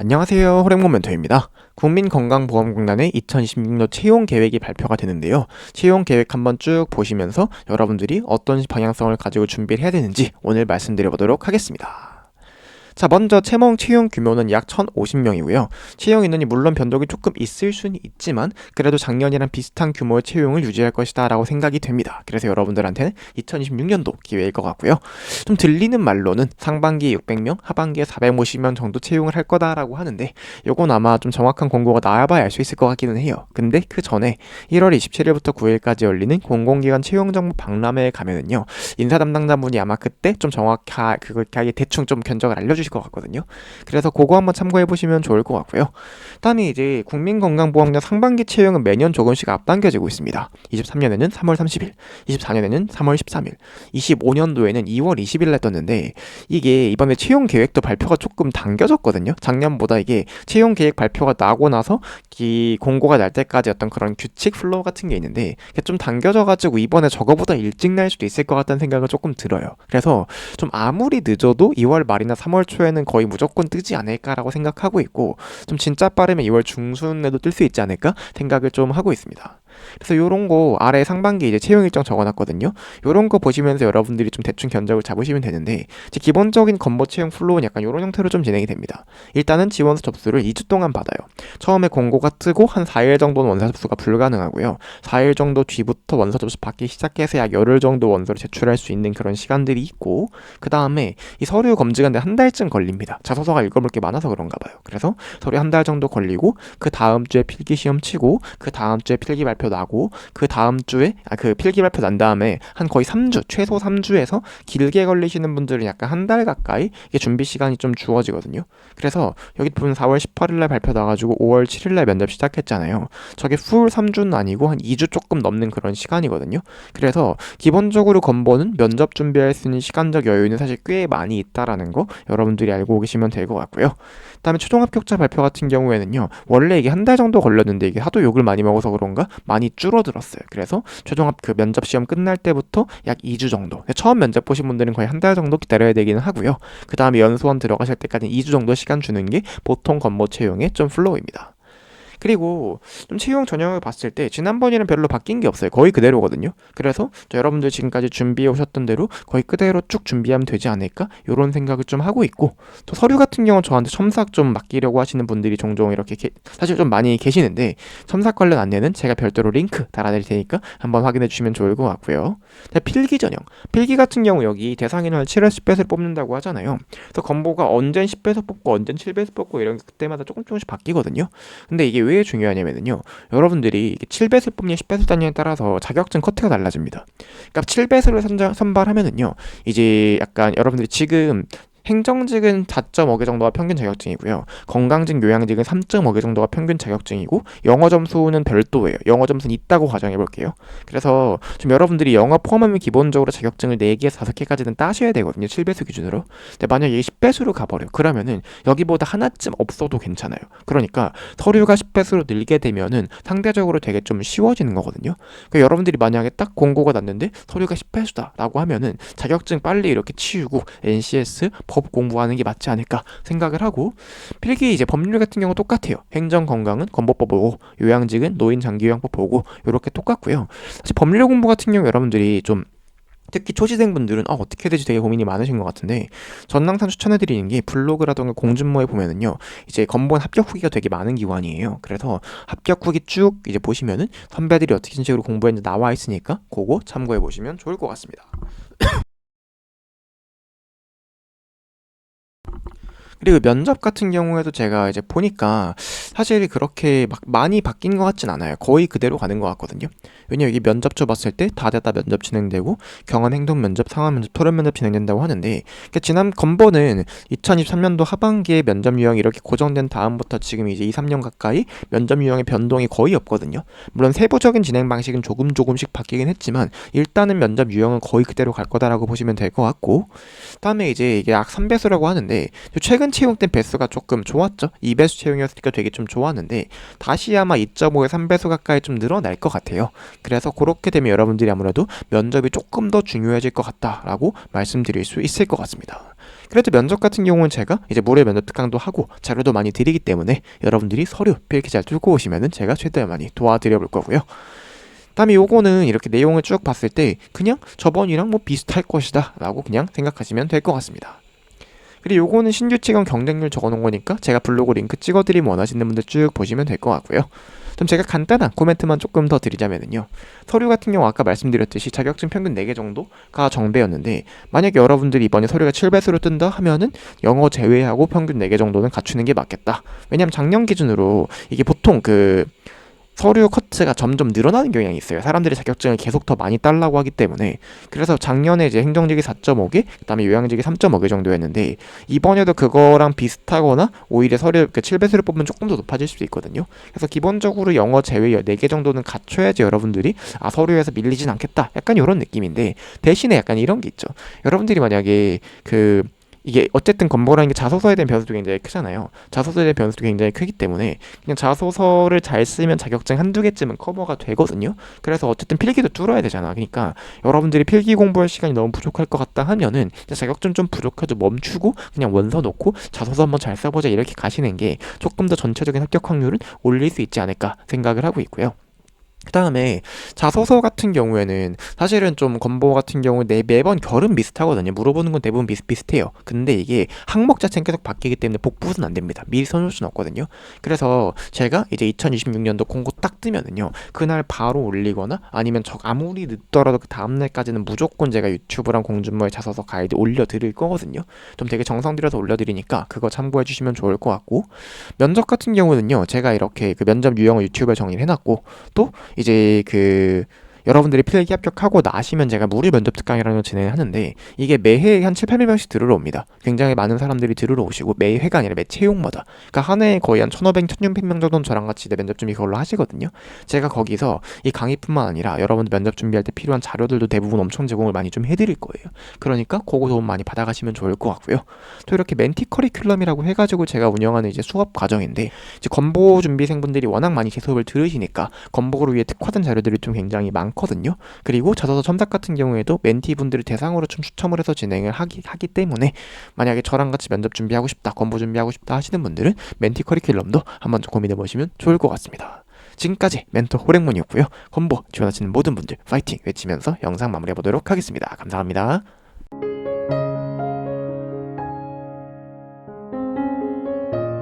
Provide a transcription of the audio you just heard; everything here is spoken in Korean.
안녕하세요. 호랭몬 멘토입니다. 국민건강보험공단의 2026년 채용 계획이 발표가 되는데요. 채용 계획 한번 쭉 보시면서 여러분들이 어떤 방향성을 가지고 준비를 해야 되는지 오늘 말씀드려보도록 하겠습니다. 자, 먼저 채용 규모는 약 1,050명이고요. 채용 인원이 물론 변동이 조금 있을 수는 있지만 그래도 작년이랑 비슷한 규모의 채용을 유지할 것이다 라고 생각이 됩니다. 그래서 여러분들한테는 2026년도 기회일 것 같고요. 좀 들리는 말로는 상반기에 600명, 하반기에 450명 정도 채용을 할 거다라고 하는데 요건 아마 좀 정확한 공고가 나와봐야 알 수 있을 것 같기는 해요. 근데 그 전에 1월 27일부터 9일까지 열리는 공공기관 채용정보 박람회에 가면은요. 인사 담당자분이 아마 그때 좀 정확하게 대충 좀 견적을 알려주실 것 같거든요. 그래서 그거 한번 참고해 보시면 좋을 것 같고요. 다음에 이제 국민건강보험료 상반기 채용은 매년 조금씩 앞당겨지고 있습니다. 23년에는 3월 30일, 24년에는 3월 13일, 25년도에는 2월 20일 날 떴는데 이게 이번에 채용 계획도 발표가 조금 당겨졌거든요. 작년보다 이게 채용 계획 발표가 나고 나서 이 공고가 날 때까지 어떤 그런 규칙 플로우 같은 게 있는데 이게 좀 당겨져가지고 이번에 저거보다 일찍 날 수도 있을 것 같다는 생각을 조금 들어요. 그래서 좀 아무리 늦어도 2월 말이나 3월 초에는 거의 무조건 뜨지 않을까라고 생각하고 있고 좀 진짜 빠르면 2월 중순에도 뜰 수 있지 않을까 생각을 좀 하고 있습니다. 그래서 요런 거 아래 상반기 이제 채용 일정 적어놨거든요. 요런 거 보시면서 여러분들이 좀 대충 견적을 잡으시면 되는데 이제 기본적인 건보 채용 플로우는 약간 요런 형태로 좀 진행이 됩니다. 일단은 지원서 접수를 2주 동안 받아요. 처음에 공고가 뜨고 한 4일 정도는 원서 접수가 불가능하고요. 4일 정도 뒤부터 원서 접수 받기 시작해서 약 열흘 정도 원서를 제출할 수 있는 그런 시간들이 있고 그 다음에 이 서류 검증하는데 한 달쯤 걸립니다. 자소서가 읽어볼 게 많아서 그런가 봐요. 그래서 서류 한 달 정도 걸리고 그 다음 주에 필기 시험 치고 그 다음 주에 필기 발표 나고 그 다음 주에 그 필기 발표 난 다음에 한 거의 3주 최소 3주에서 길게 걸리시는 분들은 약간 한 달 가까이 이게 준비 시간이 좀 주어지거든요. 그래서 여기 보면 4월 18일 날 발표 나가지고 5월 7일 날 면접 시작했잖아요. 저게 풀 3주는 아니고 한 2주 조금 넘는 그런 시간이거든요. 그래서 기본적으로 건보는 면접 준비할 수 있는 시간적 여유는 사실 꽤 많이 있다라는 거 여러분들이 알고 계시면 될 것 같고요. 그다음에 최종 합격자 발표 같은 경우에는요. 원래 이게 한 달 정도 걸렸는데 이게 하도 욕을 많이 먹어서 그런가 많이 줄어들었어요. 그래서 그 면접 시험 끝날 때부터 약 2주 정도. 처음 면접 보신 분들은 거의 한 달 정도 기다려야 되기는 하고요. 그 다음에 연수원 들어가실 때까지 2주 정도 시간 주는 게 보통 건보 채용의 좀 플로우입니다. 그리고 좀 채용 전형을 봤을 때 지난번에는 별로 바뀐 게 없어요. 거의 그대로거든요. 그래서 여러분들 지금까지 준비해 오셨던 대로 거의 그대로 쭉 준비하면 되지 않을까? 이런 생각을 좀 하고 있고 또 서류 같은 경우는 저한테 첨삭 좀 맡기려고 하시는 분들이 종종 이렇게 사실 좀 많이 계시는데 첨삭 관련 안내는 제가 별도로 링크 달아드릴 테니까 한번 확인해 주시면 좋을 것 같고요. 필기 전형. 필기 같은 경우 여기 대상인을 7에서 10배수를 뽑는다고 하잖아요. 그래서 건보가 언젠 10배수 뽑고 언젠 7배수 뽑고 이런 그때마다 조금씩 바뀌거든요. 근데 이게 왜 중요하냐면요. 여러분들이 7배수 뽑냐 10배수 따냐에 따라서 자격증 커트가 달라집니다. 그러니까 7배수를 선발하면은요. 이제 약간 여러분들이 지금 행정직은 4.5개 정도가 평균 자격증이고요. 건강직, 요양직은 3.5개 정도가 평균 자격증이고 영어 점수는 별도예요. 영어 점수는 있다고 가정해 볼게요. 그래서 좀 여러분들이 영어 포함하면 기본적으로 자격증을 4개에서 5개까지는 따셔야 되거든요. 7배수 기준으로. 근데 만약에 10배수로 가버려. 그러면은 여기보다 하나쯤 없어도 괜찮아요. 그러니까 서류가 10배수로 늘게 되면은 상대적으로 되게 좀 쉬워지는 거거든요. 그러니까 여러분들이 만약에 딱 공고가 났는데 서류가 10배수다 라고 하면은 자격증 빨리 이렇게 치우고 NCS 법 공부하는 게 맞지 않을까 생각을 하고 필기 이제 법률 같은 경우 똑같아요. 행정건강은 건보법 보고 요양직은 노인장기요양법 보고 이렇게 똑같고요. 사실 법률 공부 같은 경우 여러분들이 좀 특히 초시생분들은 어떻게 해야 되지 되게 고민이 많으신 것 같은데 저는 항상 추천해드리는 게 블로그라던가 공준모에 보면은요 이제 건보원 합격 후기가 되게 많은 기관이에요. 그래서 합격 후기 쭉 이제 보시면은 선배들이 어떻게 식으로 공부했는지 나와 있으니까 그거 참고해 보시면 좋을 것 같습니다. 그리고 면접 같은 경우에도 제가 이제 보니까 사실 그렇게 막 많이 바뀐 것 같진 않아요. 거의 그대로 가는 것 같거든요. 왜냐면 여기 면접처 봤을 때 다 됐다 면접 진행되고 경험 행동 면접, 상황 면접, 토론 면접 진행된다고 하는데 그러니까 지난 건보는 2023년도 하반기에 면접 유형이 이렇게 고정된 다음부터 지금 이제 2, 3년 가까이 면접 유형의 변동이 거의 없거든요. 물론 세부적인 진행 방식은 조금씩 바뀌긴 했지만 일단은 면접 유형은 거의 그대로 갈 거다라고 보시면 될 것 같고 다음에 이제 이게 약 3배수라고 하는데 최근 채용 때 배수가 조금 좋았죠. 2배수 채용이었으니까 되게 좀 좋았는데 다시 아마 2.5에 3배수 가까이 좀 늘어날 것 같아요. 그래서 그렇게 되면 여러분들이 아무래도 면접이 조금 더 중요해질 것 같다라고 말씀드릴 수 있을 것 같습니다. 그래도 면접 같은 경우는 제가 이제 무료 면접 특강도 하고 자료도 많이 드리기 때문에 여러분들이 서류 필기 잘 뚫고 오시면은 제가 최대한 많이 도와드려 볼 거고요. 다음에 요거는 이렇게 내용을 쭉 봤을 때 그냥 저번이랑 뭐 비슷할 것이다 라고 그냥 생각하시면 될 것 같습니다. 그리고 요거는 신규 직원 경쟁률 적어놓은 거니까 제가 블로그 링크 찍어드리면 원하시는 분들 쭉 보시면 될 것 같고요. 그럼 제가 간단한 코멘트만 조금 더 드리자면요. 서류 같은 경우 아까 말씀드렸듯이 자격증 평균 4개 정도가 정배였는데 만약에 여러분들이 이번에 서류가 7배수로 뜬다 하면은 영어 제외하고 평균 4개 정도는 갖추는 게 맞겠다. 왜냐면 작년 기준으로 이게 보통 서류 커트가 점점 늘어나는 경향이 있어요. 사람들이 자격증을 계속 더 많이 따려고 하기 때문에. 그래서 작년에 이제 행정직이 4.5개, 그다음에 요양직이 3.5개 정도였는데 이번에도 그거랑 비슷하거나 오히려 서류 7배수를 뽑으면 조금 더 높아질 수도 있거든요. 그래서 기본적으로 영어 제외 4개 정도는 갖춰야지 여러분들이 서류에서 밀리진 않겠다. 약간 이런 느낌인데 대신에 약간 이런 게 있죠. 여러분들이 만약에 이게 어쨌든 건보라는 게 자소서에 대한 변수도 굉장히 크잖아요. 자소서에 대한 변수도 굉장히 크기 때문에 그냥 자소서를 잘 쓰면 자격증 한두 개쯤은 커버가 되거든요. 그래서 어쨌든 필기도 뚫어야 되잖아. 그러니까 여러분들이 필기 공부할 시간이 너무 부족할 것 같다 하면은 자격증 좀 부족해도 멈추고 그냥 원서 놓고 자소서 한번 잘 써보자 이렇게 가시는 게 조금 더 전체적인 합격 확률을 올릴 수 있지 않을까 생각을 하고 있고요. 그 다음에 자소서 같은 경우에는 사실은 좀 건보 같은 경우 매번 결은 비슷하거든요. 물어보는 건 대부분 비슷비슷해요. 근데 이게 항목 자체는 계속 바뀌기 때문에 복붙은 안 됩니다. 미리 써놓을 수는 없거든요. 그래서 제가 이제 2026년도 공고 딱 뜨면은요. 그날 바로 올리거나 아니면 아무리 늦더라도 그 다음날까지는 무조건 제가 유튜브랑 공준모의 자소서 가이드 올려드릴 거거든요. 좀 되게 정성 들여서 올려드리니까 그거 참고해 주시면 좋을 것 같고 면접 같은 경우는요. 제가 이렇게 면접 유형을 유튜브에 정리를 해놨고 또 이제 여러분들이 필기 합격하고 나시면 제가 무료 면접 특강이라는 걸 진행하는데 이게 매해 한 7, 800명씩 들으러 옵니다. 굉장히 많은 사람들이 들으러 오시고 매 회가 아니라 매 채용마다 그러니까 한 해에 거의 한 1,500, 1,600명 정도는 저랑 같이 면접 준비 그걸로 하시거든요. 제가 거기서 이 강의뿐만 아니라 여러분들 면접 준비할 때 필요한 자료들도 대부분 엄청 제공을 많이 좀 해드릴 거예요. 그러니까 그거 도움 많이 받아가시면 좋을 것 같고요. 또 이렇게 멘티 커리큘럼이라고 해가지고 제가 운영하는 이제 수업 과정인데 이제 건보 준비생분들이 워낙 많이 제 수업을 들으시니까 건보를 위해 특화된 자료들이 좀 굉장히 많거든요. 그리고 자소서 첨삭 같은 경우에도 멘티분들을 대상으로 좀 추첨을 해서 진행을 하기 때문에 만약에 저랑 같이 면접 준비하고 싶다, 건보 준비하고 싶다 하시는 분들은 멘티 커리큘럼도 한번 고민해 보시면 좋을 것 같습니다. 지금까지 멘토 호랭몬이었고요. 건보 지원하시는 모든 분들 파이팅 외치면서 영상 마무리해 보도록 하겠습니다. 감사합니다.